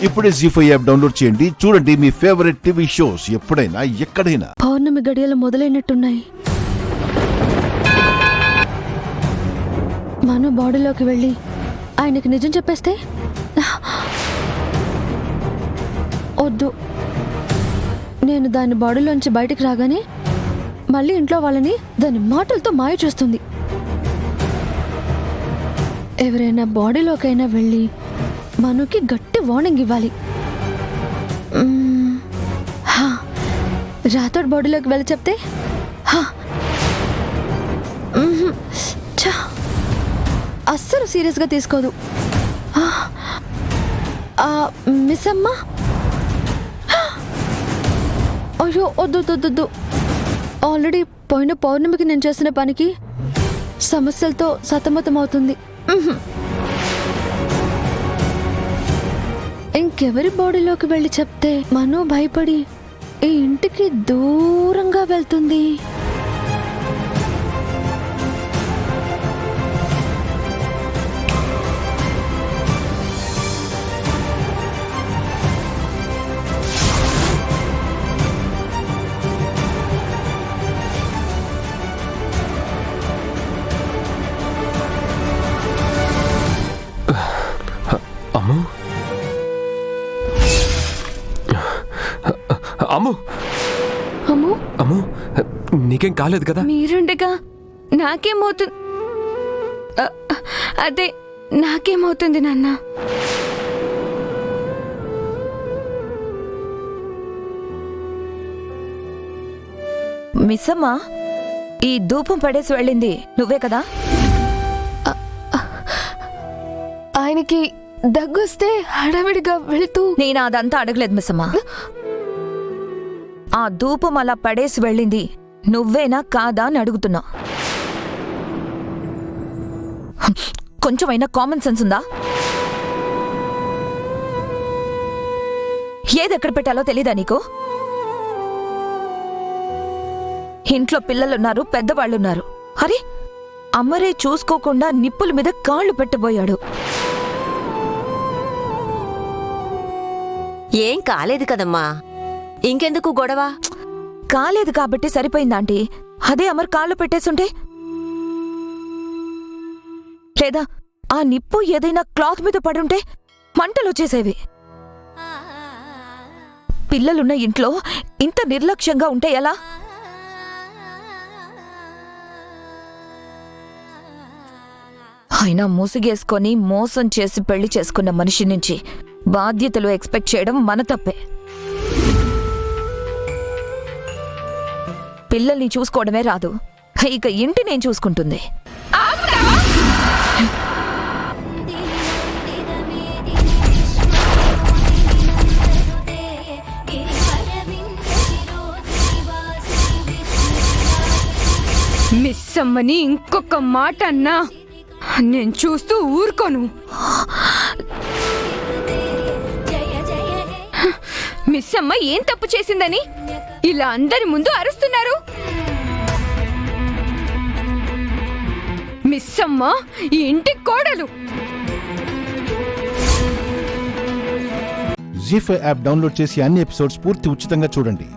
ఇప్పుడే జీ5 app download చేయండి. చూడండి మీ ఫేవరెట్ టీవీ షోస్ ఎప్పుడైనా ఎక్కడైనా. పౌర్ణమి గడియలు మొదలైనట్టున్నాయి. మను బాడీలోకి వెళ్ళి ఆయనకి నిజం చెప్పేస్తే వద్దు. నేను దాని బాడీలోంచి బయటికి రాగానే మళ్ళీ ఇంట్లో వాళ్ళని దాని మాటలతో మాయ చేస్తుంది. ఎవరైనా బాడీలోకైనా వెళ్ళి మనుకి గట్టి వార్నింగ్ ఇవ్వాలి. రాథోడ్ బాడీలోకి వెళ్ళి చెప్తే అస్సలు సీరియస్గా తీసుకోదు. మిస్ అమ్మ, అయ్యో వద్దు. ఆల్రెడీ పోయిన పౌర్ణమికి నేను చేసిన పనికి సమస్యలతో సతమతమవుతుంది. ఇంకెవరి బాడీలోకి వెళ్ళి చెప్తే మను భయపడి ఈ ఇంటికి దూరంగా వెళ్తుంది. అమ్ము, అమ్ము, అమ్మో, అమ్ము, నీకేం కాలేదు కదా? మీరుండగా నాకేమవుతుంది? అదే నాకేమవుతుంది నాన్న? మిస్సమ్మ, ఈ ధూపం పడేసి వెళ్ళింది నువ్వే కదా? ఆయనకి దగ్గొస్తే హడావిడిగా వెళ్తూ. నేను అదంతా అడగలేదు మిస్సమ్మ. ఆ ధూపం అలా పడేసి వెళ్ళింది నువ్వేనా కాదా అని అడుగుతున్నా. కొంచెమైనా కామన్ సెన్స్ ఉందా? ఏదెక్కడ పెట్టాలో తెలీదా నీకు? ఇంట్లో పిల్లలున్నారు, పెద్దవాళ్ళున్నారు. అరే, అమ్మరే చూసుకోకుండా నిప్పుల మీద కాళ్ళు పెట్టబోయాడు. ఏం కాలేదు కదమ్మా, ఇంకెందుకు గొడవ? కాలేదు కాబట్టి సరిపోయిందాంటీ. అదే అమర్ కాళ్ళు పెట్టేసుంటే, లేదా ఆ నిప్పు ఏదైనా క్లాత్ మీద పడుంటే మంటలు వచ్చేసేవి. పిల్లలున్న ఇంట్లో ఇంత నిర్లక్ష్యంగా ఉంటే ఎలా? అయినా మూసిగేసుకొని మోసం చేసి పెళ్లి చేసుకున్న మనిషి నుంచి బాధ్యతలు ఎక్స్పెక్ట్ చేయడం మన తప్పే. పిల్లల్ని చూసుకోవడమే రాదు, ఇక ఇంటి నేను చూసుకుంటుంది. మిస్ అమ్మని ఇంకొక మాట అన్నా నేను చూస్తూ ఊరుకోను. మిస్ అమ్మ ఏం తప్పు చేసిందని ఇలా అందరి ముందు అరుస్తున్నారు? మిస్ అమ్మ ఈ ఇంటి కోడలు. జీ5 యాప్ డౌన్లోడ్ చేసి అన్ని ఎపిసోడ్స్ పూర్తి ఉచితంగా చూడండి.